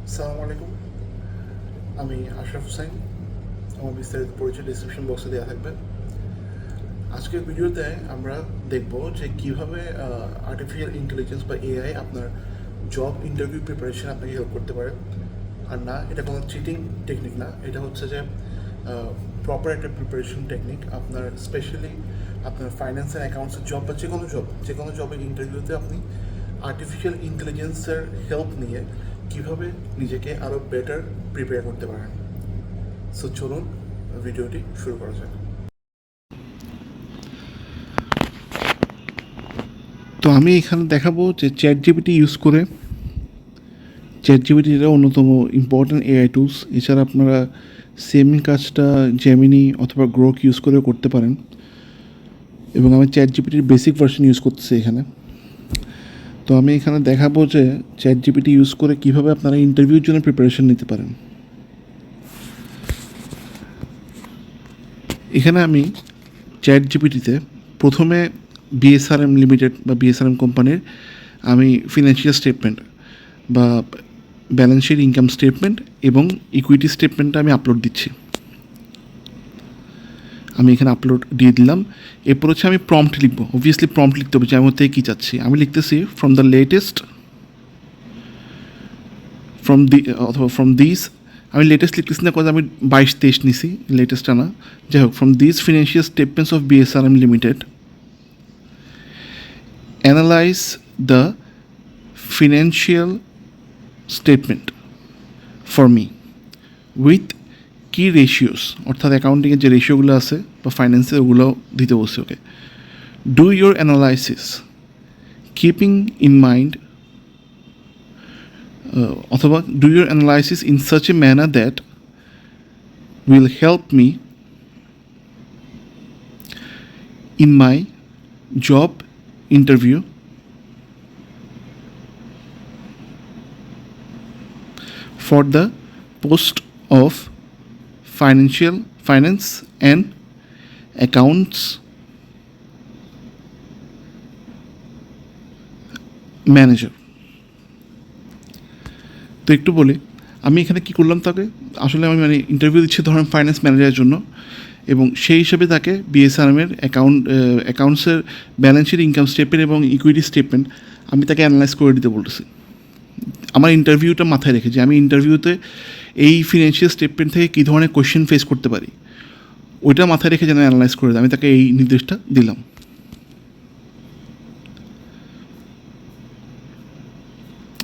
আসসালামু আলাইকুম। আমি আশরাফ হুসাইন। আমার বিস্তারিত পরিচয় ডিসক্রিপশন বক্সে দেওয়া থাকবে। আজকের ভিডিওতে আমরা দেখব যে কীভাবে আর্টিফিশিয়াল ইন্টেলিজেন্স বা এআই আপনার জব ইন্টারভিউ প্রিপারেশন আপনাকে হেল্প করতে পারে। আর না, এটা কোনো চিটিং টেকনিক না, এটা হচ্ছে যে প্রপার একটা প্রিপারেশন টেকনিক আপনার, স্পেশালি আপনার ফাইন্যান্স অ্যান্ড অ্যাকাউন্টসের জব বা যে কোনো জবের ইন্টারভিউতে আপনি আর্টিফিশিয়াল ইন্টেলিজেন্সের হেল্প নিয়ে কীভাবে নিজেকে আরও বেটার প্রিপেয়ার করতে পারেন। সো চলুন ভিডিওটি শুরু করা যাক। তো আমি এখানে দেখাবো যে চ্যাট জিপিটি ইউজ করে, চ্যাট জিপিটি এটা অন্যতম ইম্পর্ট্যান্ট এআই টুলস। এছাড়া আপনারা সেম কাজটা জেমিনি অথবা গ্রোক ইউজ করেও করতে পারেন, এবং আমি চ্যাট জিপিটির বেসিক ভার্সন ইউজ করতেছি এখানে। তো আমি এখানে দেখাবো যে চ্যাট জিপিটি ইউজ করে কীভাবে আপনারা ইন্টারভিউর জন্য প্রিপারেশন নিতে পারেন। এখানে আমি চ্যাট জিপিটিতে প্রথমে বিএসআরএম লিমিটেড বা বিএসআরএম কোম্পানির আমি ফিনান্সিয়াল স্টেটমেন্ট বা ব্যালেন্স শিট, ইনকাম স্টেটমেন্ট এবং ইকুইটি স্টেটমেন্টটা আমি আপলোড দিচ্ছি। আমি এখানে আপলোড দিয়ে দিলাম। এরপর হচ্ছে আমি প্রম্পট লিখবো। অবভিয়াসলি প্রম্পট লিখতে হবে যে আমি ওর থেকে কী চাচ্ছি। আমি লিখতেছি from the latest, from this. আমি লেটেস্ট লিখতেছি না, কারণ আমি 22-23 নিছি, লেটেস্টটা না। যাই হোক, from this financial statements of BSRM limited, analyse the financial statement for me with কি রেশিওস, অর্থাৎ অ্যাকাউন্টিংয়ের যে রেশিওগুলো আছে বা ফাইন্যান্সের, ওগুলো দিতে বলছি okay. Do your analysis keeping in mind, অথবা do your analysis in such a manner that will help me in my job interview for the post of finance and accounts manager. তো একটু বলি আমি এখানে কী করলাম। তাকে আসলে আমি ইন্টারভিউ দিচ্ছি ধরেন ফাইন্যান্স ম্যানেজারের জন্য, এবং সেই হিসাবে তাকে বিএসআরএমের অ্যাকাউন্টসের ব্যালেন্স শিট, ইনকাম স্টেটমেন্ট এবং ইকুইটি স্টেটমেন্ট আমি তাকে অ্যানালাইজ করে দিতে বলতেছি। আমার ইন্টারভিউটা মাথায় রেখে যে আমি ইন্টারভিউতে এই ফিনান্সিয়াল স্টেটমেন্ট থেকে কী ধরনের কোয়েশ্চেন ফেস করতে পারি, ওইটা মাথায় রেখে যেন অ্যানালাইজ করে দেয়। আমি তাকে এই নির্দেশটা দিলাম।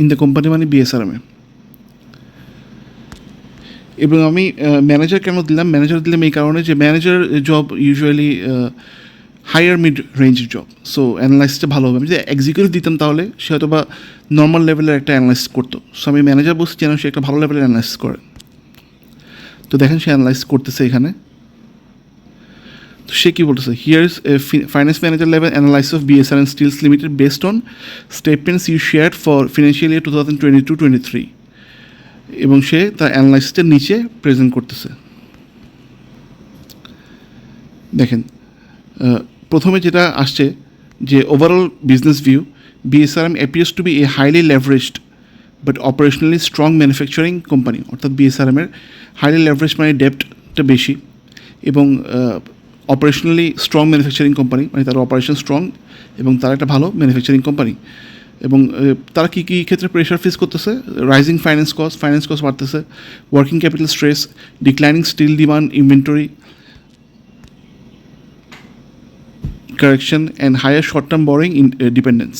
ইন দ্য কোম্পানি মানে বিএসআরএমে। এবং আমি ম্যানেজার কেন দিলাম? ম্যানেজার দিলাম এই কারণে যে manager job usually higher mid রেঞ্জের জব, সো অ্যানালাইসিসটা ভালো হবে। আমি যদি এক্সিকিউটিভ দিতাম তাহলে সে হয়তো বা নর্মাল লেভেলের একটা অ্যানালাইসিস করতো। সো আমি ম্যানেজার বলছি যেন সে একটা ভালো লেভেলের অ্যানালাইসিস করে। তো দেখেন সে অ্যানালাইস করতেছে এখানে। তো সে কী বলতেছে, here is finance manager level analysis of BSRM steels limited based on statements you share for financial year 2022-23, এবং সে তার অ্যানালাইসিসটার নিচে প্রেজেন্ট করতেছে। দেখেন প্রথমে যেটা আসছে যে overall business view, BSRM appears to be a highly leveraged but operationally strong manufacturing company. অর্থাৎ বিএসআরএমের হাইলি লেভারেজ মানে ডেপ্টটা বেশি, এবং অপারেশনালি স্ট্রং ম্যানুফ্যাকচারিং কোম্পানি মানে তার অপারেশন স্ট্রং এবং তারা একটা ভালো ম্যানুফ্যাকচারিং কোম্পানি। এবং তারা কী কী ক্ষেত্রে প্রেশার ফেস করতেছে? রাইজিং ফাইন্যান্স কস্ট বাড়তেছে, working capital stress, declining steel demand, inventory correction and higher short-term borrowing dependence,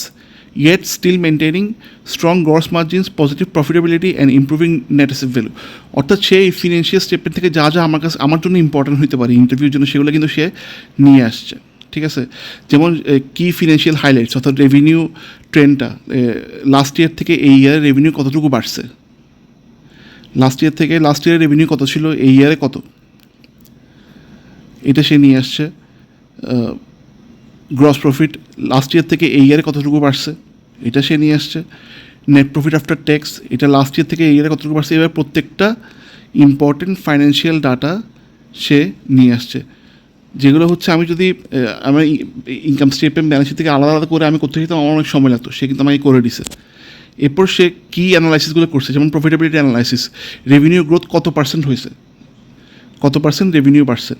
yet still maintaining strong gross margins, positive profitability and improving net asset value. অর্থাৎ সে এই financial statement থেকে যা যা আমার জন্য important হতে পারে ইন্টারভিউর জন্য, সেগুলো কিন্তু সে নিয়ে আসছে। ঠিক আছে, যেমন কি ফিনান্সিয়াল হাইলাইটস, অর্থাৎ রেভিনিউ ট্রেন্ডটা লাস্ট ইয়ার থেকে এই ইয়ারের রেভিনিউ কতটুকু বাড়ছে, লাস্ট ইয়ারের রেভিনিউ কত ছিল, এই ইয়ারে কত, এটা সে নিয়ে আসছে। গ্রস প্রফিট লাস্ট ইয়ার থেকে এই ইয়ারে কতটুকু বাড়ছে, এটা সে নিয়ে আসছে। নেট প্রফিট আফটার ট্যাক্স, এটা লাস্ট ইয়ার থেকে এই ইয়ারে কতটুকু বাড়ছে। এবার প্রত্যেকটা ইম্পর্টেন্ট ফাইন্যান্সিয়াল ডাটা সে নিয়ে আসছে, যেগুলো হচ্ছে আমি যদি আমার ইনকাম স্টেটমেন্ট ব্যালেন্স শিট থেকে আলাদা আলাদা করে আমি করতে চাইতাম, আমার অনেক সময় লাগতো। সে কিন্তু আমাকে করে দিছে। এরপর সে কী অ্যানালাইসিসগুলো করছে, যেমন প্রফিটেবিলিটি অ্যানালাইসিস, রেভিনিউ গ্রোথ কত পার্সেন্ট হয়েছে, কত পার্সেন্ট রেভিনিউ বাড়ছে।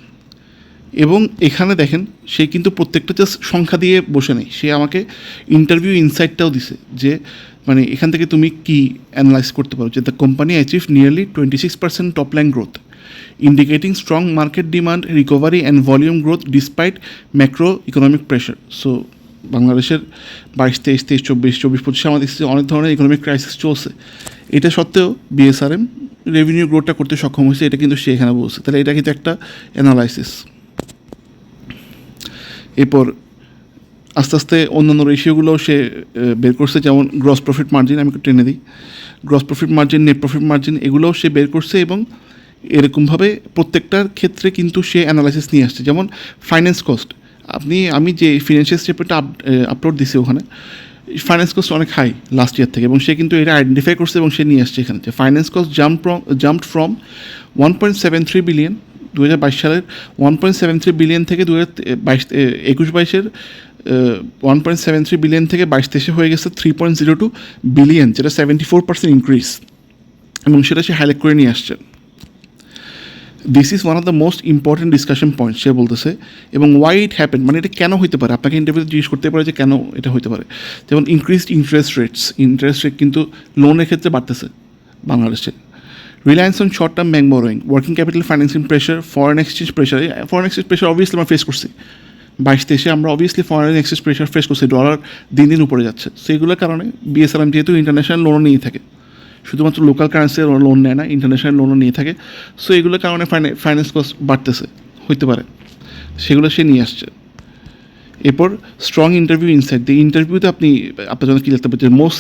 এবং এখানে দেখেন সে কিন্তু প্রত্যেকটা জাস্ট সংখ্যা দিয়ে বসে নেই, সে আমাকে ইন্টারভিউ ইনসাইটটাও দিছে যে মানে এখান থেকে তুমি কি অ্যানালাইজ করতে পারো যে the company achieve nearly 26% top line growth, indicating strong market demand, recovery and volume growth despite macro economic pressure. So বাংলাদেশের 22, 23, 24, 24, 25 আমাদের দেখছি অনেক ধরনের ইকোনমিক ক্রাইসিস চলছে, এটা সত্ত্বেও বিএসআরএম রেভিনিউ গ্রোথটা করতে সক্ষম হয়েছে, এটা কিন্তু সে এখানে বলছে। তাহলে এটা কিন্তু একটা অ্যানালাইসিস। এরপর আস্তে আস্তে অন্যান্য রেশিওগুলোও সে বের করছে, যেমন গ্রস প্রফিট মার্জিন, আমি একটু টেনে দিই, gross profit margin, net profit margin, এগুলোও সে বের করছে। এবং এরকমভাবে প্রত্যেকটার ক্ষেত্রে কিন্তু সে অ্যানালাইসিস নিয়ে আসছে। যেমন ফাইন্যান্স কস্ট, আমি যে ফিনান্সিয়াল স্টেটমেন্টটা আপলোড দিছি ওখানে, ফাইন্যান্স কস্ট অনেক হাই লাস্ট ইয়ার থেকে, এবং সে কিন্তু এটা আইডেন্টিফাই করছে এবং সে নিয়ে আসছে এখানে যে finance cost jumped from 1.73 billion 2022 সালের 1.73 বিলিয়ন থেকে 2021-22-এর 1.73 বিলিয়ন থেকে 22-23 হয়ে গেছে 3.02 বিলিয়ন, যেটা 74% ইনক্রিজ, এবং সেটা সে হাইলাইট করে নিয়ে আসছে। This is one of the most important discussion point সে বলতেছে। এবং ওয়াই ইট হ্যাপেন, মানে এটা কেন হতে পারে, আপনাকে ইন্টারভিউতে জিজ্ঞেস করতে পারে যে কেন এটা হতে পারে। যেমন ইনক্রিজড ইন্টারেস্ট রেট কিন্তু লোনের ক্ষেত্রে বাড়তেছে বাংলাদেশে। Reliance on short term bank borrowing, working capital financing pressure, foreign exchange pressure obviously আমরা ফেস করছি 22-23 আমরা obviously foreign exchange pressure face করছি, ডলার দিন দিন উপরে যাচ্ছে। সো এগুলোর কারণে বিএসআরএম যেহেতু ইন্টারন্যাশনাল লোনও নিয়ে থাকে, শুধুমাত্র লোকাল কারেন্সির লোন নেয় না, ইন্টারন্যাশনাল লোনও নিয়ে থাকে। সো এগুলোর কারণে ফাইন্যান্স কস্ট বাড়তেছে হইতে পারে, সেগুলো সে নিয়ে আসছে। এরপর স্ট্রং ইন্টারভিউ ইনসাইট, দি ইন্টারভিউতে আপনার জন্য কী লিখতে পারছেন, most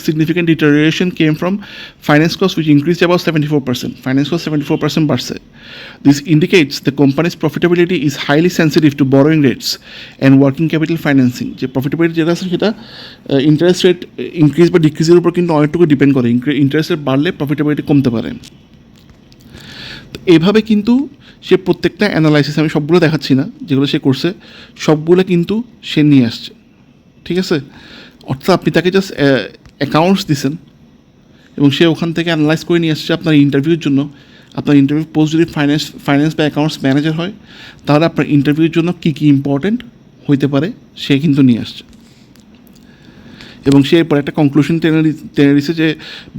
significant deterioration came from finance cost which increase about 74%, finance cost 74% বাড়ছে। This indicates the company's profitability is highly sensitive to borrowing rates and working capital financing. যে প্রফিটেবিলিটি যেটা আছে সেটা ইন্টারেস্ট রেট ইনক্রিজ বা ডিক্রিজের উপর কিন্তু অনেকটুকু depend করে, ইন্টারেস্ট রেট বাড়লে প্রফিটেবিলিটি কমতে পারে। তো এভাবে কিন্তু সে প্রত্যেকটা অ্যানালাইসিস, আমি সবগুলো দেখাচ্ছি না, যেগুলো সে করছে সবগুলো কিন্তু সে নিয়ে আসছে, ঠিক আছে। অর্থাৎ আপনি তাকে জাস্ট অ্যাকাউন্টস দিছেন এবং সে ওখান থেকে অ্যানালাইজ করে নিয়ে আসছে আপনার ইন্টারভিউর জন্য। আপনার ইন্টারভিউ পোস্ট যদি ফাইন্যান্স বা অ্যাকাউন্টস ম্যানেজার হয়, তাহলে আপনার ইন্টারভিউর জন্য কী কী ইম্পর্টেন্ট হইতে পারে সে কিন্তু নিয়ে আসছে। এবং সে এরপর একটা কনক্লুশন টেনে দিচ্ছে যে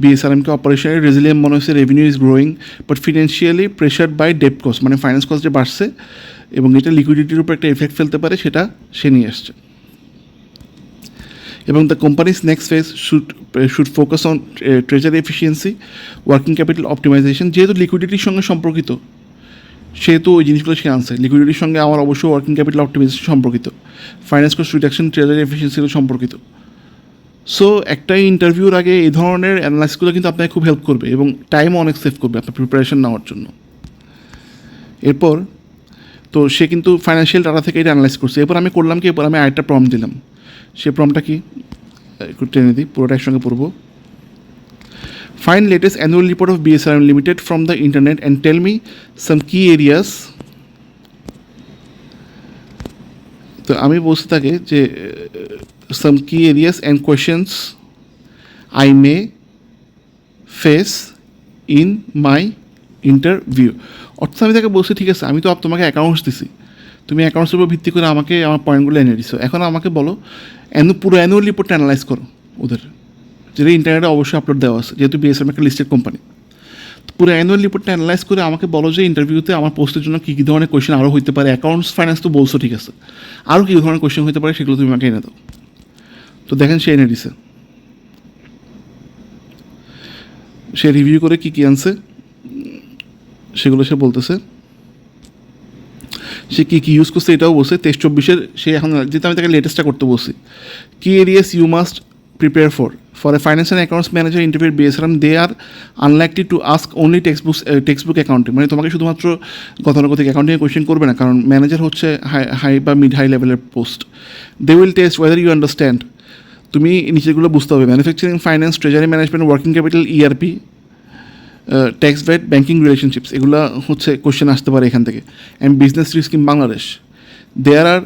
বিএসআরএমকে অপারেশনাল রেজিলিয়েন্ট মনে হচ্ছে, revenue is growing but financially pressured by debt cost, মানে ফাইন্যান্স কস্ট যে বাড়ছে এবং এটা লিকুইডিটির উপর একটা এফেক্ট ফেলতে পারে, সেটা সে নিয়ে আসছে। এবং the companies next phase should focus on treasury efficiency, working capital optimisation. যেহেতু লিকুইডিটির সঙ্গে সম্পর্কিত, সেহেতু ওই জিনিসগুলো সে আনছে। লিকুইডিটির সঙ্গে আমার অবশ্যই ওয়ার্কিং ক্যাপিটাল অপটিমাইজেশন সম্পর্কিত, ফাইন্যান্স কস্ট রিডাকশন, ট্রেজারি এফিসিয়েন্সিগুলো সম্পর্কিত। সো একটা ইন্টারভিউর আগে এই ধরনের অ্যানালাইসিসগুলো কিন্তু আপনাকে খুব হেল্প করবে এবং টাইমও অনেক সেভ করবে আপনার প্রিপারেশন নেওয়ার জন্য। এরপর তো সে কিন্তু ফাইন্যান্সিয়াল ডাটা থেকে এটা অ্যানালাইজ করছে। এরপর আমি করলাম কি, এরপর আমি আরেকটা প্রম্পট দিলাম। সে প্রম্পটটা কি একটু টেনে দিই, পুরোটা একসঙ্গে পড়বো। Find latest annual report of BSRM limited from the internet and tell me some key areas. তো আমি বলতে থাকি যে some key areas and questions I may face in my interview. অর্থাৎ আমি তাকে বলছি ঠিক আছে, আমি তো তোমাকে অ্যাকাউন্টস দিছি, তুমি অ্যাকাউন্টসের উপর ভিত্তি করে আমাকে আমার পয়েন্টগুলো এনে দিছো, এখন আমাকে বলো পুরো অ্যানুয়াল রিপোর্টটা অ্যানালাইজ করো ওদের, যেটা ইন্টারনেটে অবশ্যই আপলোড দেওয়া আছে, যেহেতু বিএসএম একটা লিস্টেড কোম্পানি। পুরো অ্যানুয়াল রিপোর্টটা অ্যানালাইজ করে আমাকে বলো যে ইন্টারভিউতে আমার পোস্টের জন্য কী কী ধরনের কোয়েশ্চেন আরও হইতে পারে। অ্যাকাউন্টস ফাইন্যান্স তো বলছো ঠিক আছে, আরও কী ধরনের কোয়েশ্চেন হতে পারে সেগুলো তুমি আমাকে এনে দাও। তো দেখেন সে এনে দিছে, সে রিভিউ করে কী কী আনছে সেগুলো সে বলতেছে, সে কী কী ইউজ করছে এটাও বলছে। 23-24 সে এখন যেহেতু আমি তাকে লেটেস্টটা করতে বলছি। Key areas you must prepare for a finance and accounts manager interview BSRM, they are unlikely to ask only textbook accounting, মানে তোমাকে শুধুমাত্র গতানুগতিক অ্যাকাউন্টিংয়ে কোয়েশ্চেন করবে না, কারণ ম্যানেজার হচ্ছে হাই বা মিড হাই লেভেলের post. They will test whether you understand, তুমি নিচেগুলো বুঝতে হবে, manufacturing finance, treasury management, working capital, ERP, tax VAT, banking relationships, এগুলো হচ্ছে কোয়েশ্চেন আসতে পারে এখান থেকে। And business risk in Bangladesh, there are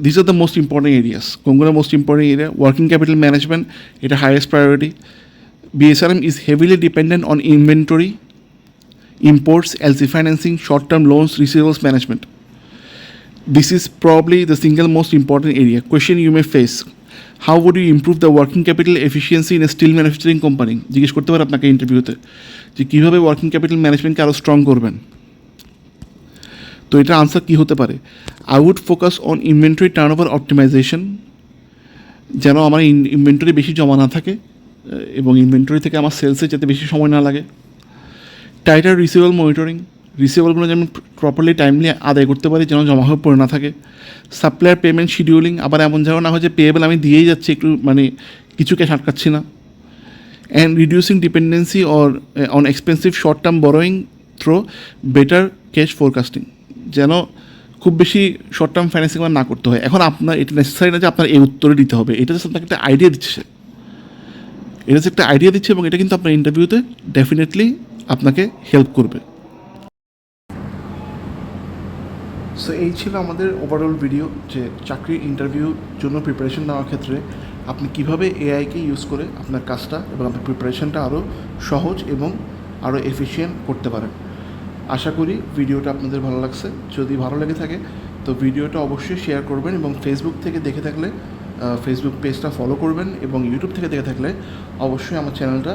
this are the most important areas. কোনগুলো most important area? Working capital management, এটা highest priority. BSRM is heavily dependent on inventory, imports, LC financing, short-term loans, receivables management. This is probably the single most important area. Question you may face: how would you improve the working capital efficiency in a steel manufacturing company? জিজ্ঞেস করতে পারে আপনাকে ইন্টারভিউতে যে কীভাবে working capital ম্যানেজমেন্টকে আরও strong করবেন। তো এটার আনসার কী হতে পারে? I would focus on inventory turnover optimisation, যেন আমার ইনভেন্টরি বেশি জমা না থাকে এবং ইনভেন্টরি থেকে আমার সেলসে যাতে বেশি সময় না লাগে। টাইটার রিসিভেবল মনিটরিং, রিসিভেবলগুলো যেন প্রপারলি টাইমলি আদায় করতে পারি, যেন জমা হয়ে পড়ে না থাকে। সাপ্লায়ার পেমেন্ট শিডিউলিং, আবার এমন যেন না হয় যে পেয়েবল আমি দিয়েই যাচ্ছি, একটু মানে কিছু ক্যাশ আটকাচ্ছি না। And reducing dependency or on expensive short term borrowing through better cash forecasting, যেন খুব বেশি শর্ট টার্ম ফাইন্যান্সিং না করতে হয়। এখন আপনার এটা নেসেসারি না যে আপনার এই উত্তরে দিতে হবে, এটা জাস্ট আপনাকে একটা আইডিয়া দিচ্ছে, এটা একটা আইডিয়া দিচ্ছে এবং এটা কিন্তু আপনার ইন্টারভিউতে ডেফিনেটলি আপনাকে হেল্প করবে। সো এই ছিল আমাদের ওভারঅল ভিডিও, যে চাকরির ইন্টারভিউর জন্য প্রিপারেশন নেওয়ার ক্ষেত্রে আপনি কীভাবে এআইকে ইউজ করে আপনার কাজটা এবং আপনার প্রিপারেশনটা আরও সহজ এবং আরও এফিশিয়েন্ট করতে পারেন। আশা করি ভিডিওটা আপনাদের ভালো লাগছে। যদি ভালো লেগে থাকে তো ভিডিওটা অবশ্যই শেয়ার করবেন এবং ফেসবুক থেকে দেখে থাকলে ফেসবুক পেজটা ফলো করবেন এবং ইউটিউব থেকে দেখে থাকলে অবশ্যই আমার চ্যানেলটা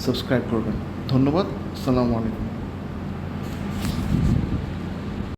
সাবস্ক্রাইব করবেন। ধন্যবাদ। আসসালামু আলাইকুম।